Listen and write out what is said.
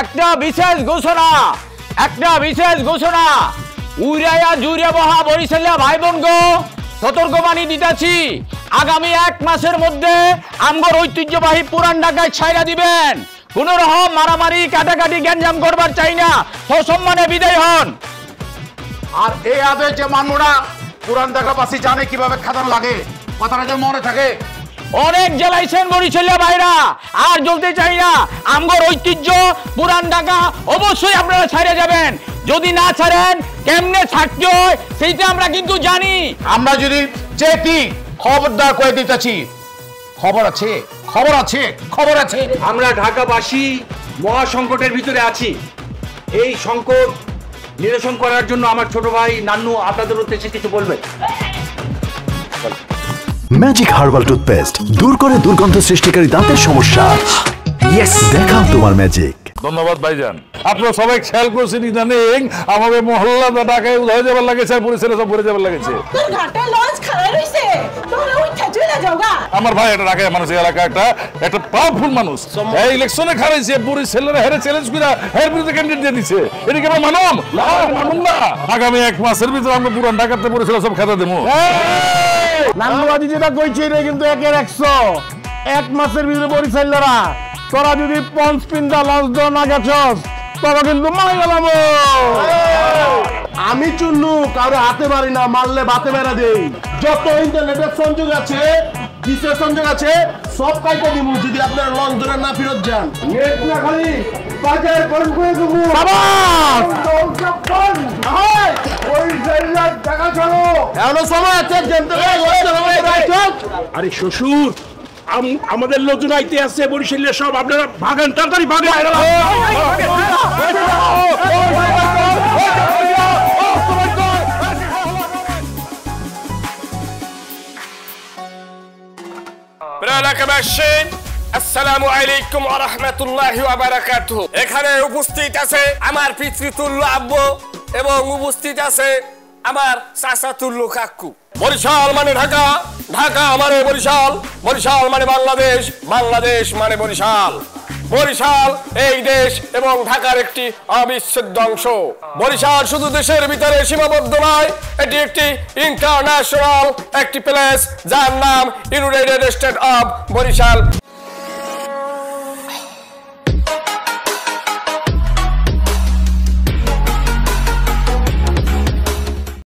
একটা বিশেষ ঘোষণা উড়াইয়া জুড়ে বহা বরিশালিয়া ভাই বোন গো সতর্কবাণী দিতেছি আগামী 1 মাসের মধ্যে আমগর ঐতিহ্যবাহী পুরান ঢাকায় ছাইরা দিবেন কোন রকম মারামারি কাটাকাটি গ্যাঞ্জাম করবার চাই না সসম্মানে বিদায় হন আর এই আদেশ যে মানবরা পুরান ঢাকাবাসী জানে কিভাবে খাদান লাগে কথাটা যে মনে থাকে অনেক জ্বালাইছেন বরিশালিয়া ভাইরা আর জ্বলতে চাই না আমগর ঐতিহ্য পুরান ঢাকা অবশ্যই আপনারা ছাইরা যাবেন যদি না ছাড়েন কেমনে থাকতে হয় সেইটা আমরা কিন্তু জানি আমরা যদি চেতি খবরদার করে দিতেছি খবর আছে আমরা ঢাকাবাসী মহা সংকটের ভিতরে আছি এই সংকট নিরসন করার জন্য আমার ছোট ভাই নান্নু আপনাদের উদ্দেশ্যে কিছু বলবেন ম্যাজিক হার্বাল টুথপেস্ট দূর করে দুর্গন্ধ সৃষ্টিকারী দাঁতের সমস্যা ইয়েস দেখাও তোমার ম্যাজিক ধন্যবাদ ভাইজান আপনারা সবাই খেয়াল করছেন ইদানিং আমাদের মহল্লা ঢাকায় উদয় যাবার লাগেছে আর পরিসরে সব ভরে যাবার লাগেছে আমার ভাই এটা ঢাকায় মানুষ এলাকা একটা পাওয়ারফুল মানুষ এই ইলেকশনে খারাইছে পরিসেলেরা হেরে চ্যালেঞ্জ করে এর বিরুদ্ধে ক্যান্ডিডেট দিয়ে দিছে এটা কি আমরা মানব না আগামী 1 মাসের ভিতরে আমরা পুরান ঢাকাতে পরিসেলে সব খেতে দেবো নান্নুবাদী যেটা কইছে এটা কিন্তু 1/100 1 মাসের ভিতরে পরিচালরা তোরা যদি পঞ্চ পিন্দা লঞ্চ দেওয়া না গেছস তবে কিন্তু মারা গেলাম আমি চুন্নু কারো হাতে মারি না মারলে বাতে মেরা দেই যত ইন্টারনেটের সংযোগ আছে ডিসের সংযোগ আছে সব কাইটা দিব যদি আপনারা লঞ্চ ধরে না ফেরত যান নেট না খালি বাজার বন্ধ করে দেবো বাবা ওই জায়গা টাকা চলো এমন সময় আছে জানতে আরে শ্বশুর আমাদের লোকজন আইতে আছে বরিশালের সব আপনারা ভাগেন তাড়াতাড়ি ভাগেন আসসালামু আলাইকুম ওয়া রাহমাতুল্লাহি ওয়া বারাকাতুহু এখানে উপস্থিত আছে আমার পিতৃতুল্য আব্বু এবং উপস্থিত আছে আমার চাচাতুল্য কাকু বরিশাল মানে ঢাকা ঢাকা মানে বরিশাল বরিশাল মানে বাংলাদেশ বাংলাদেশ মানে বরিশাল বরিশাল এই দেশ এবং ঢাকার একটি অবিচ্ছেদ্য অংশ বরিশাল শুধু দেশের ভিতরে সীমাবদ্ধ নয় এটি একটি ইন্টারন্যাশনাল একটি প্লেস যার নাম ইউনাইটেড স্টেট অফ বরিশাল